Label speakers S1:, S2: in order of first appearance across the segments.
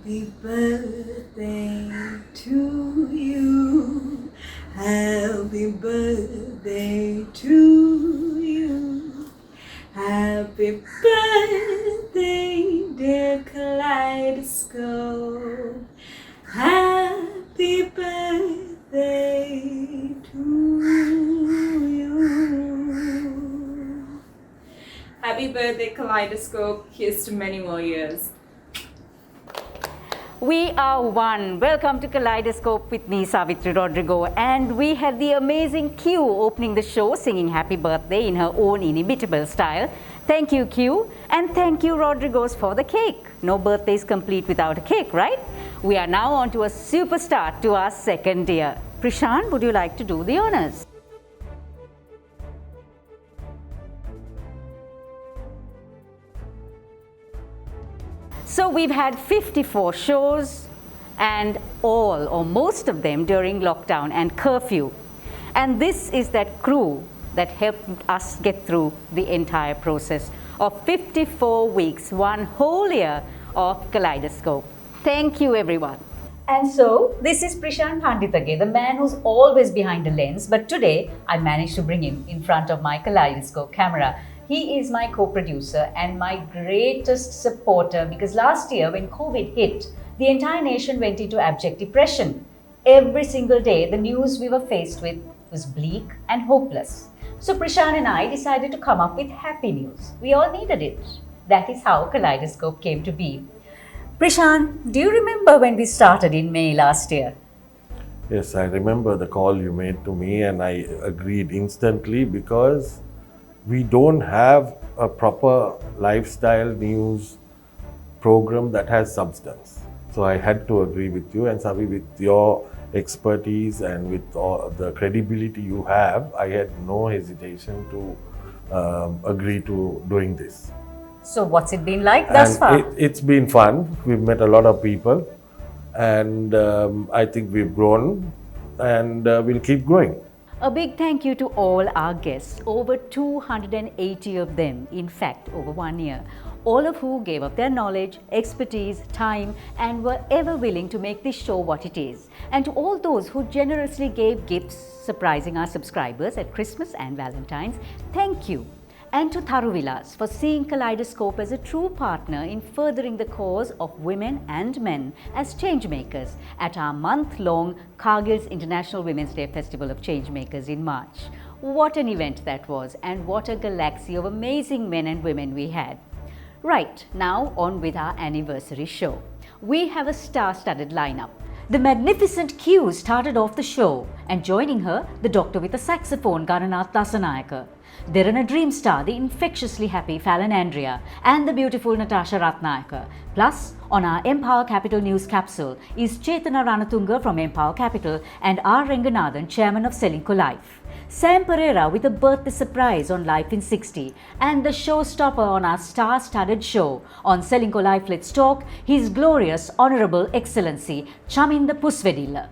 S1: Happy birthday to you. Happy birthday to you. Happy birthday, dear Kaleidoscope. Happy birthday to you. Happy birthday, Kaleidoscope. Here's to many more years.
S2: We are one. Welcome to Kaleidoscope with me, Savithri Rodrigo. And we had the amazing Q opening the show, singing Happy Birthday in her own inimitable style. Thank you, Q. And thank you, Rodrigos, for the cake. No birthday is complete without a cake, right? We are now on to a superstar to our second year. Prishan, would you like to do the honors? So we've had 54 shows and all or most of them during lockdown and curfew. And this is that crew that helped us get through the entire process of 54 weeks, one whole year of Kaleidoscope. Thank you, everyone. And so, this is Prishan Panditage, the man who's always behind the lens, but today I managed to bring him in front of my Kaleidoscope camera. He is my co-producer and my greatest supporter because last year when COVID hit, the entire nation went into abject depression. Every single day, the news we were faced with was bleak and hopeless. So Prishan and I decided to come up with happy news. We all needed it. That is how Kaleidoscope came to be. Prishan, do you remember when we started in May last year?
S3: Yes, I remember the call you made to me and I agreed instantly because we don't have a proper lifestyle news program that has substance. So I had to agree with you, and Savi, with your expertise and with all the credibility you have, I had no hesitation to agree to doing this.
S2: So what's it been like thus far?
S3: It's been fun. We've met a lot of people and I think we've grown and we'll keep growing.
S2: A big thank you to all our guests, over 280 of them, in fact, over 1 year, all of who gave up their knowledge, expertise, time, and were ever willing to make this show what it is. And to all those who generously gave gifts, surprising our subscribers at Christmas and Valentine's, thank you. And to Tharuvilas for seeing Kaleidoscope as a true partner in furthering the cause of women and men as changemakers at our month-long Kargil's International Women's Day Festival of Changemakers in March. What an event that was, and what a galaxy of amazing men and women we had. Right, now on with our anniversary show. We have a star-studded lineup. The magnificent Q started off the show, and joining her, the doctor with a saxophone, Gananath Dasanayake. They're a dream star, the infectiously happy Falan Andrea, and the beautiful Natasha Rathnayake. Plus, on our Empower Capital News capsule is Chethana Ranatunga from Empower Capital and R Renganathan, chairman of Srilanka Life. Sam Perera with a birthday surprise on Life in 60, and the showstopper on our star-studded show on Srilanka Life Let's Talk, His Glorious Honourable Excellency Chaminda Pusswedilla.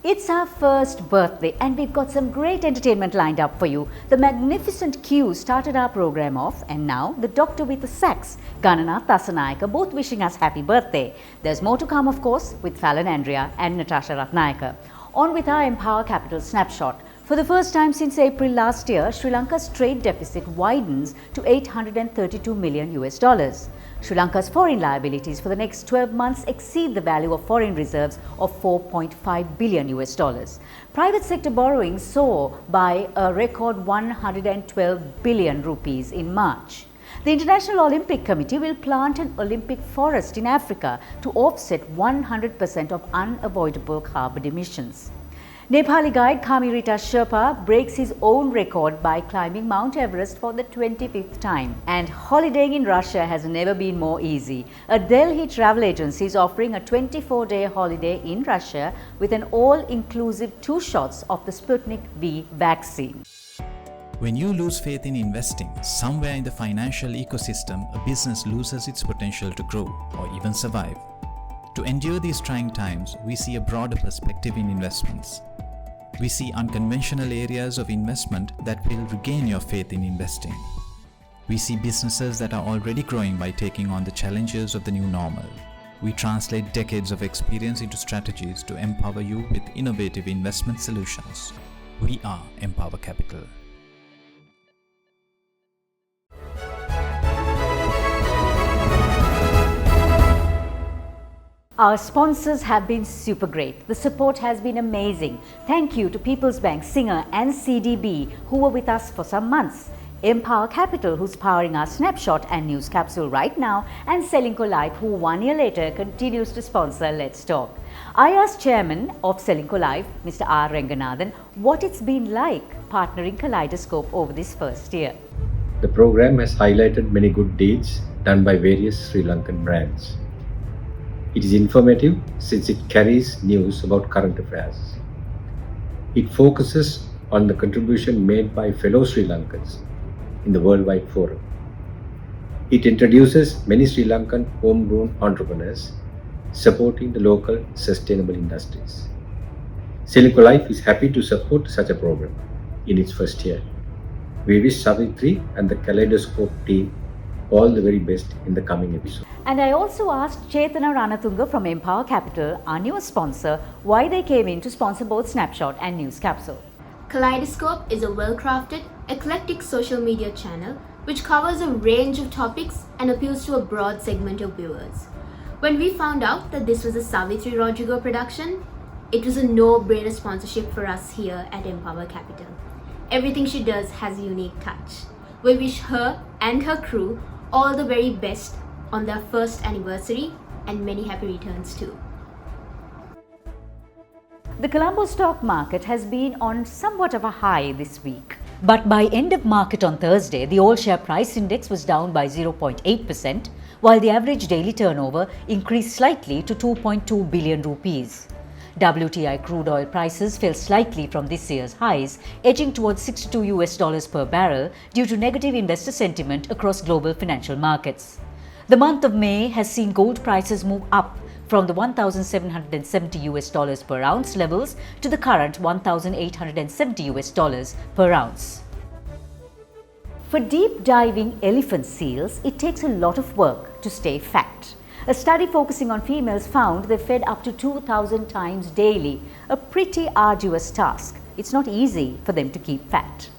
S2: It's our first birthday and we've got some great entertainment lined up for you. The magnificent Q started our program off, and now the doctor with the sax, Gananath Dasanayake, both wishing us happy birthday. There's more to come, of course, with Falan Andrea and Natasha Rathnayake. On with our Empower Capital snapshot. For the first time since April last year, Sri Lanka's trade deficit widens to $832 million. Sri Lanka's foreign liabilities for the next 12 months exceed the value of foreign reserves of $4.5 billion. Private sector borrowing soared by a record 112 billion rupees in March. The International Olympic Committee will plant an Olympic forest in Africa to offset 100% of unavoidable carbon emissions. Nepali guide Kamirita Sherpa breaks his own record by climbing Mount Everest for the 25th time. And holidaying in Russia has never been more easy. A Delhi travel agency is offering a 24-day holiday in Russia with an all-inclusive 2 shots of the Sputnik V vaccine.
S4: When you lose faith in investing, somewhere in the financial ecosystem, a business loses its potential to grow or even survive. To endure these trying times, we see a broader perspective in investments. We see unconventional areas of investment that will regain your faith in investing. We see businesses that are already growing by taking on the challenges of the new normal. We translate decades of experience into strategies to empower you with innovative investment solutions. We are Empower Capital.
S2: Our sponsors have been super great. The support has been amazing. Thank you to People's Bank, Singer and CDB who were with us for some months. Empower Capital, who's powering our snapshot and news capsule right now, and Selinco Life, who 1 year later continues to sponsor Let's Talk. I asked Chairman of Selinco Life, Mr. R Renganathan, what it's been like partnering Kaleidoscope over this first year.
S5: The program has highlighted many good deeds done by various Sri Lankan brands. It is informative since it carries news about current affairs. It focuses on the contribution made by fellow Sri Lankans in the worldwide forum. It introduces many Sri Lankan homegrown entrepreneurs supporting the local sustainable industries. Selinco Life is happy to support such a program in its first year. We wish Savithri and the Kaleidoscope team all the very best in the coming episode.
S2: And I also asked Chethana Ranatunga from Empower Capital, our newest sponsor, why they came in to sponsor both Snapshot and News Capsule.
S6: Kaleidoscope is a well-crafted, eclectic social media channel which covers a range of topics and appeals to a broad segment of viewers. When we found out that this was a Savithri Rodrigo production, it was a no-brainer sponsorship for us here at Empower Capital. Everything she does has a unique touch. We wish her and her crew all the very best on their first anniversary and many happy returns too.
S2: The Colombo stock market has been on somewhat of a high this week. But by end of market on Thursday, the all-share price index was down by 0.8%, while the average daily turnover increased slightly to 2.2 billion rupees. WTI crude oil prices fell slightly from this year's highs, edging towards $62 per barrel due to negative investor sentiment across global financial markets. The month of May has seen gold prices move up from the $1,770 per ounce levels to the current $1,870 per ounce. For deep diving elephant seals, it takes a lot of work to stay fat. A study focusing on females found they fed up to 2,000 times daily, a pretty arduous task. It's not easy for them to keep fat.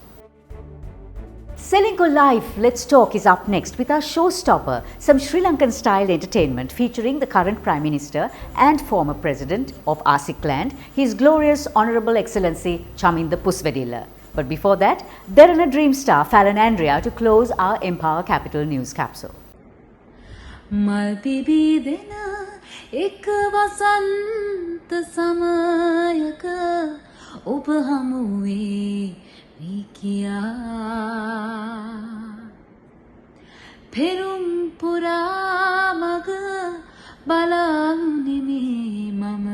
S2: Selinco Life Let's Talk is up next with our showstopper, some Sri Lankan style entertainment featuring the current Prime Minister and former President of Arsikland, His Glorious Honourable Excellency Chaminda Pusswedilla. But before that, they're in a dream star, Falan Andrea, to close our Empower Capital News Capsule.
S7: මල් පිබිදෙන එක වසන්ත සමයක ඔබ හමුවේ වී කියා පෙරුම් පුරා මග බලානිමි මම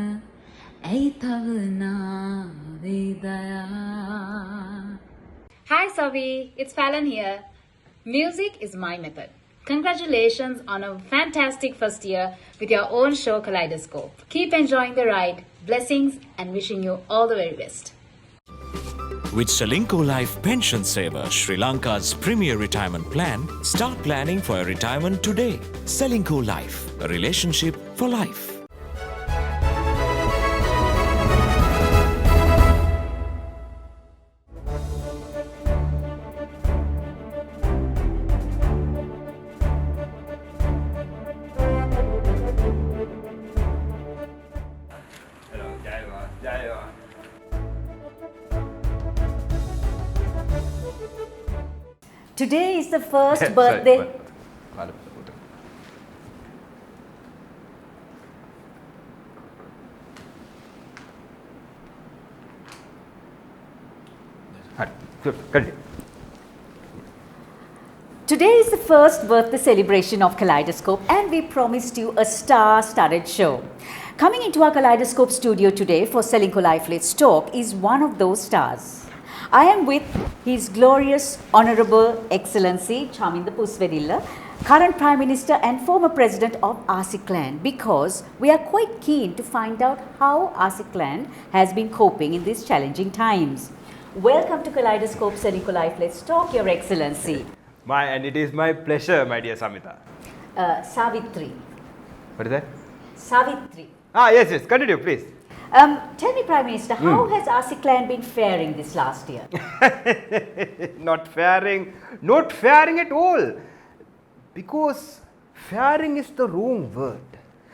S7: ඇයි තව නාවේ දයා.
S8: Hi Savi, it's Fallon here. Music is my method. Congratulations on a fantastic first year with your own show Kaleidoscope. Keep enjoying the ride. Blessings and wishing you all the very best.
S9: With Selinco Life Pension Saver, Sri Lanka's premier retirement plan, start planning for your retirement today. Selinco Life, a relationship for life.
S2: Today is the first birthday. Today is the first birthday celebration of Kaleidoscope, and we promised you a star-studded show. Coming into our Kaleidoscope studio today for Selinco Life Let's Talk is one of those stars. I am with His Glorious Honourable Excellency Chaminda Pusswedilla, current Prime Minister and former President of Arsikland, because we are quite keen to find out how Arsikland has been coping in these challenging times. Welcome to Kaleidoscope Srilanka Life. Let's talk, Your Excellency.
S10: And it is my pleasure, my dear Samita.
S2: Savithri.
S10: What is that?
S2: Savithri.
S10: Yes, continue, please.
S2: Tell me, Prime Minister, how has Arsikland been faring this last year?
S10: Not faring at all. Because faring is the wrong word.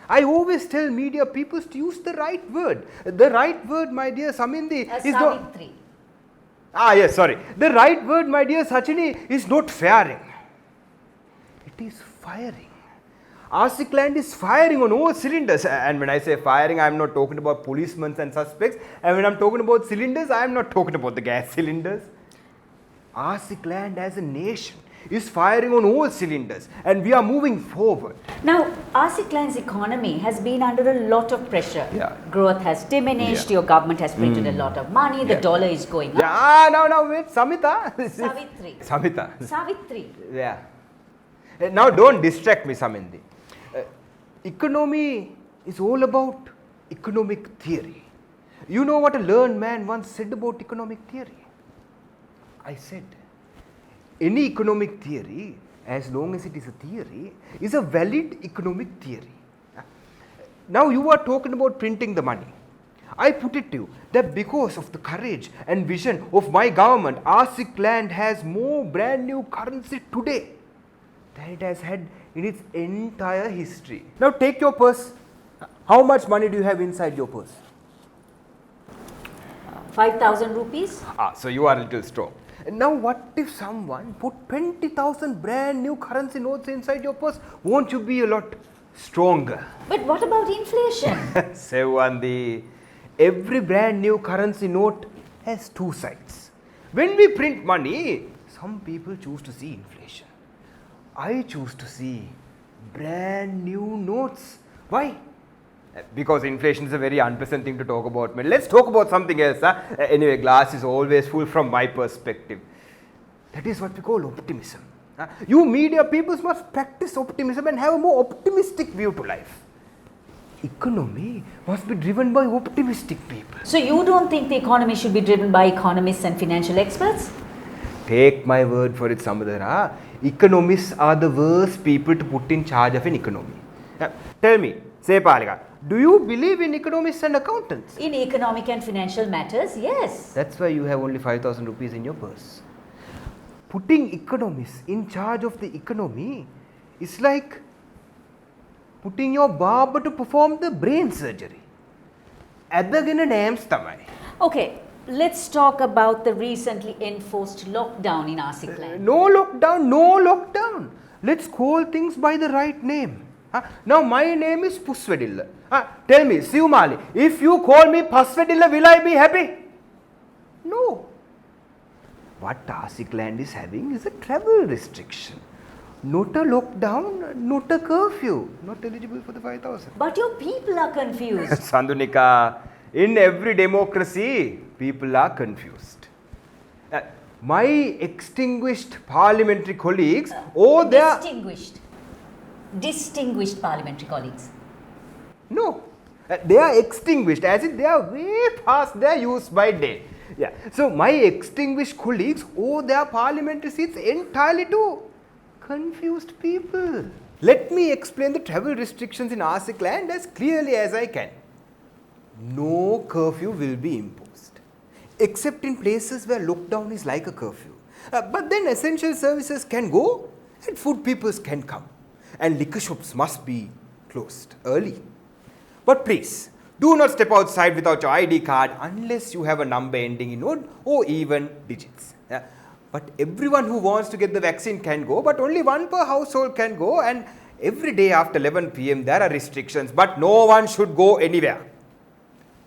S10: I always tell media people to use the right word. The right word, my dear Samindi, is
S2: Savithri.
S10: Yes, sorry. The right word, my dear Sachini, is not faring. It is firing. Arsikland is firing on all cylinders. And when I say firing, I am not talking about policemen and suspects. And when I am talking about cylinders, I am not talking about the gas cylinders. Arsikland as a nation is firing on all cylinders. And we are moving forward.
S2: Now, Arsikland's economy has been under a lot of pressure.
S10: Yeah.
S2: Growth has diminished, your government has printed a lot of money, the dollar is going up.
S10: Now wait, Samita.
S2: Savithri.
S10: Samita.
S2: Savithri.
S10: Yeah. Now don't distract me, Samindi. Economy is all about economic theory. You know what a learned man once said about economic theory? I said, any economic theory, as long as it is a theory, is a valid economic theory. Now you are talking about printing the money. I put it to you that because of the courage and vision of my government, Arsikland has more brand new currency today than it has had in its entire history. Now take your purse. How much money do you have inside your purse?
S2: 5,000 rupees.
S10: So you are a little strong. Now what if someone put 20,000 brand new currency notes inside your purse? Won't you be a lot stronger?
S2: But what about inflation?
S10: Sevandi, every brand new currency note has two sides. When we print money, some people choose to see inflation. I choose to see brand new notes. Why? Because inflation is a very unpleasant thing to talk about. Let's talk about something else. Anyway, glass is always full from my perspective. That is what we call optimism. You media people must practice optimism and have a more optimistic view to life. Economy must be driven by optimistic people.
S2: So you don't think the economy should be driven by economists and financial experts?
S10: Take my word for it, Samudara. Economists are the worst people to put in charge of an economy. Tell me, say Palika, do you believe in economists and accountants?
S2: In economic and financial matters, yes.
S10: That's why you have only 5,000 rupees in your purse. Putting economists in charge of the economy is like putting your barber to perform the brain surgery.
S2: Okay, let's talk about the recently enforced lockdown in Arsikland.
S10: No lockdown. Let's call things by the right name. Now my name is Pusswedilla. Tell me, Sivmali, if you call me Pusswedilla, will I be happy? No. What Arsikland is having is a travel restriction. Not a lockdown, not a curfew. Not eligible for the 5,000.
S2: But your people are confused.
S10: Sandunika, in every democracy, people are confused. My extinguished parliamentary colleagues,
S2: Distinguished parliamentary colleagues.
S10: No, they are extinguished, as in they are way past their use by date. Yeah. So my extinguished colleagues owe their parliamentary seats entirely to confused people. Let me explain the travel restrictions in Arsikland as clearly as I can. No curfew will be imposed, except in places where lockdown is like a curfew. But then essential services can go and food peoples can come. And liquor shops must be closed early. But please, do not step outside without your ID card unless you have a number ending in odd or even digits. But everyone who wants to get the vaccine can go, but only one per household can go, and every day after 11 PM there are restrictions, but no one should go anywhere.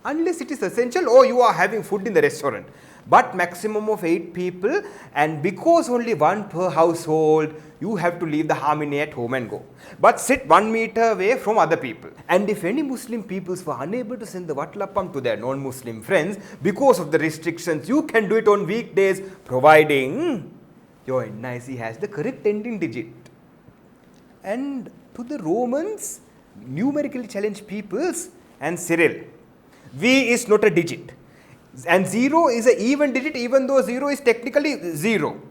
S10: Unless it is essential or you are having food in the restaurant. but maximum of 8 people, and because only 1 per household, you have to leave the harmony at home and go. But sit 1 meter away from other people. And if any Muslim peoples were unable to send the Vatlappam to their non-Muslim friends because of the restrictions, you can do it on weekdays, providing your NIC has the correct ending digit. And to the Romans, numerically challenged peoples, and Cyril, V is not a digit. And 0 is an even digit, even though 0 is technically 0.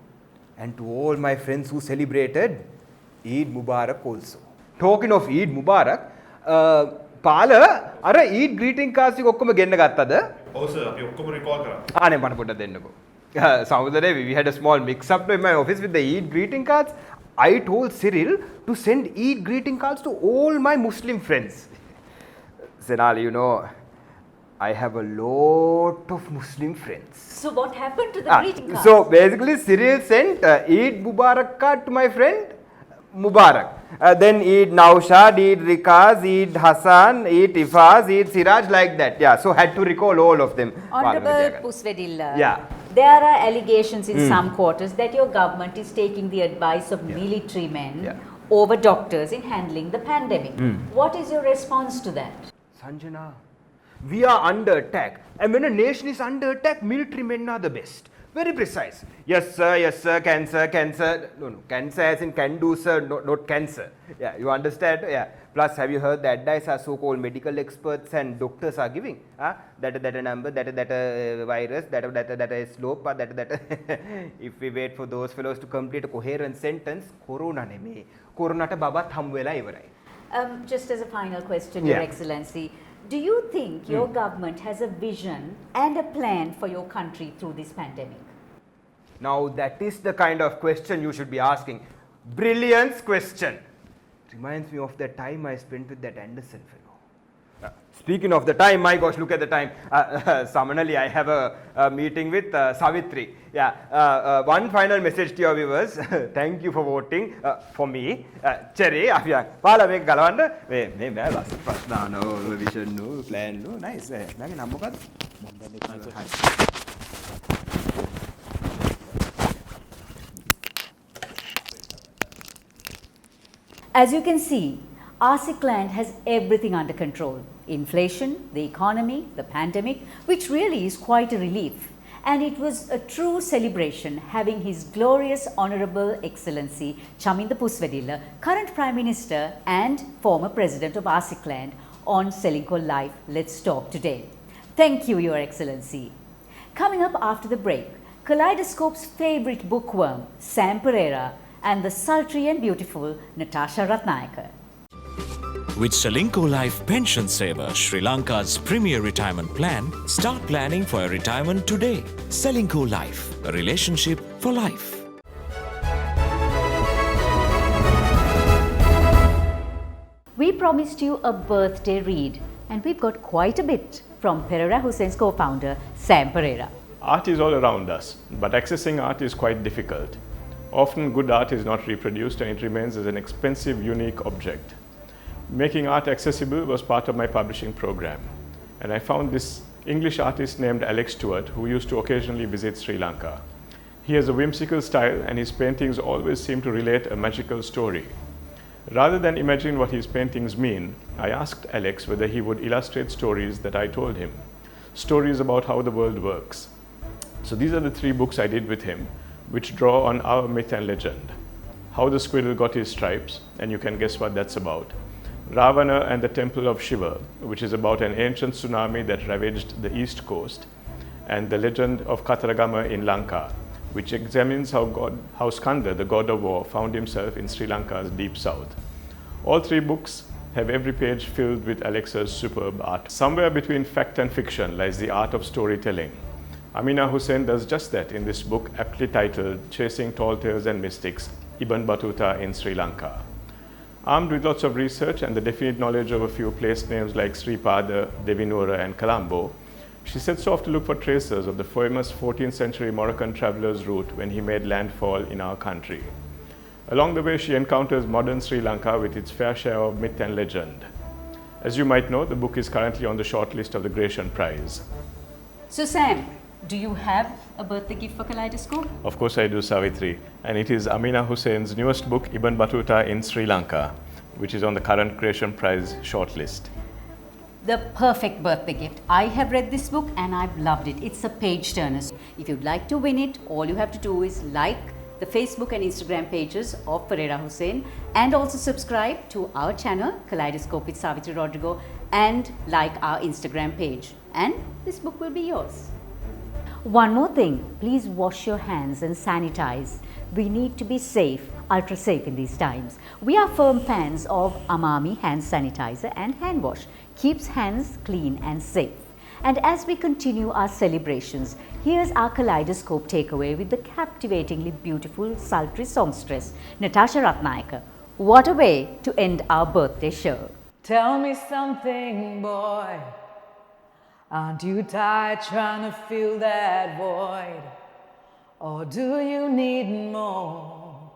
S10: And to all my friends who celebrated Eid Mubarak also. Talking of Eid Mubarak, Pala, are Eid greeting cards you okkoma genna gattada?
S11: Oh sir, අපි ඔක්කොම recall කරා.
S10: නේ මට පොඩ්ඩක් දෙන්නකෝ. Some of the day we had a small mix up in my office with the Eid greeting cards. I told Cyril to send Eid greeting cards to all my Muslim friends. Senali, you know, I have a lot of Muslim friends.
S2: So what happened to the greeting cards?
S10: So basically Cyril sent Eid Mubarak card to my friend Mubarak. Then Eid Naushad, Eid Rikaz, Eid Hassan, Eid Ifaz, Eid Siraj, like that. Yeah, so had to recall all of them.
S2: Honorable Pusswedilla.
S10: Yeah.
S2: There are allegations in some quarters that your government is taking the advice of military men over doctors in handling the pandemic. What is your response to that?
S10: Sanjana, we are under attack, and when a nation is under attack, military men are the best. Very precise. Yes sir, cancer. No, cancer as in can do sir, not cancer. Yeah, you understand? Yeah. Plus, have you heard the advice our so-called medical experts and doctors are giving? That number, that virus, that slope, that if we wait for those fellows to complete a coherent sentence, corona neme, corona ta baba thamwela ivarai.
S2: Just as a final question, Your Excellency, do you think your government has a vision and a plan for your country through this pandemic?
S10: Now that is the kind of question you should be asking. Brilliant question. Reminds me of that time I spent with that Anderson fellow. Speaking of the time, my gosh, look at the time. Summarily, I have a meeting with Savithri. Yeah, one final message to your viewers. Thank you for voting for me. Cherry, Pala make Galanda. Me last prashna no, vision no, plan no. Nice. Nage nammokad?
S2: As you can see, Arsikland has everything under control. Inflation, the economy, the pandemic, which really is quite a relief. And it was a true celebration having His Glorious Honourable Excellency Chaminda Pusswedilla, current Prime Minister and former President of Arsikland, on Selingco Live Let's Talk today. Thank you, Your Excellency. Coming up after the break, Kaleidoscope's favourite bookworm, Sam Perera, and the sultry and beautiful Natasha Rathnayake.
S9: With Selingco Life Pension Saver, Sri Lanka's premier retirement plan, start planning for a retirement today. Selingco Life, a relationship for life.
S2: We promised you a birthday read, and we've got quite a bit from Perera Hussein's co-founder, Sam Perera.
S12: Art is all around us, but accessing art is quite difficult. Often good art is not reproduced and it remains as an expensive, unique object. Making art accessible was part of my publishing program, and I found this English artist named Alex Stewart who used to occasionally visit Sri Lanka. He has a whimsical style and his paintings always seem to relate a magical story. Rather than imagine what his paintings mean, I asked Alex whether he would illustrate stories that I told him, stories about how the world works. So these are the 3 books I did with him, which draw on our myth and legend. How the Squirrel Got His Stripes, and you can guess what that's about. Ravana and the Temple of Shiva, which is about an ancient tsunami that ravaged the east coast, and the legend of Kataragama in Lanka, which examines how Skanda, the god of war, found himself in Sri Lanka's deep south. All 3 books have every page filled with Alex's superb art. Somewhere between fact and fiction lies the art of storytelling. Amina Hussain does just that in this book aptly titled Chasing Tall Tales and Mystics, Ibn Battuta in Sri Lanka. Armed with lots of research and the definite knowledge of a few place names like Sripada, Devinura and Colombo, she sets off to look for traces of the famous 14th century Moroccan traveller's route when he made landfall in our country. Along the way, she encounters modern Sri Lanka with its fair share of myth and legend. As you might know, the book is currently on the shortlist of the Gratian Prize.
S2: So Sam, Do you have a birthday gift for Kaleidoscope?
S12: Of course I do, Savithri, and it is Amina Hussein's newest book, Ibn Battuta in Sri Lanka, which is on the current Creation Prize shortlist.
S2: The perfect birthday gift. I have read this book and I've loved it. It's a page turner. If you'd like to win it, all you have to do is like the Facebook and Instagram pages of Perera Hussein and also subscribe to our channel Kaleidoscope with Savithri Rodrigo and like our Instagram page, and this book will be yours. One more thing, please wash your hands and sanitize. We need to be safe, ultra safe in these times. We are firm fans of Amami hand sanitizer and hand wash. Keeps hands clean and safe. And as we continue our celebrations, here's our Kaleidoscope takeaway with the captivatingly beautiful sultry songstress, Natasha Rathnayake. What a way to end our birthday show.
S7: Tell me something, boy. Aren't you tired trying to fill that void? Or do you need more?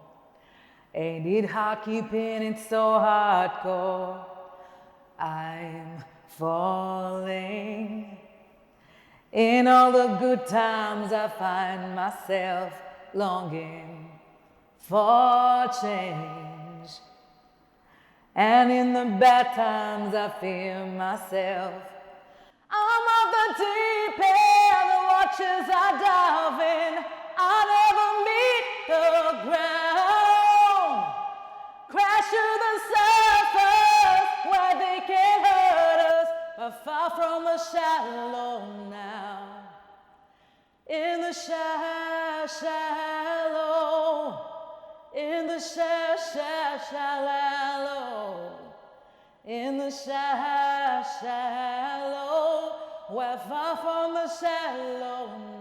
S7: Ain't it hard keeping it so hardcore? I'm falling. In all the good times I find myself longing for change. And in the bad times I fear myself. I'm of the deep end, the waters are diving. I never meet the ground. Crash to the surface where they can't hurt us, but far from the shallow now. In the shallow, in the shallow, in the shallow, we're far from the shallow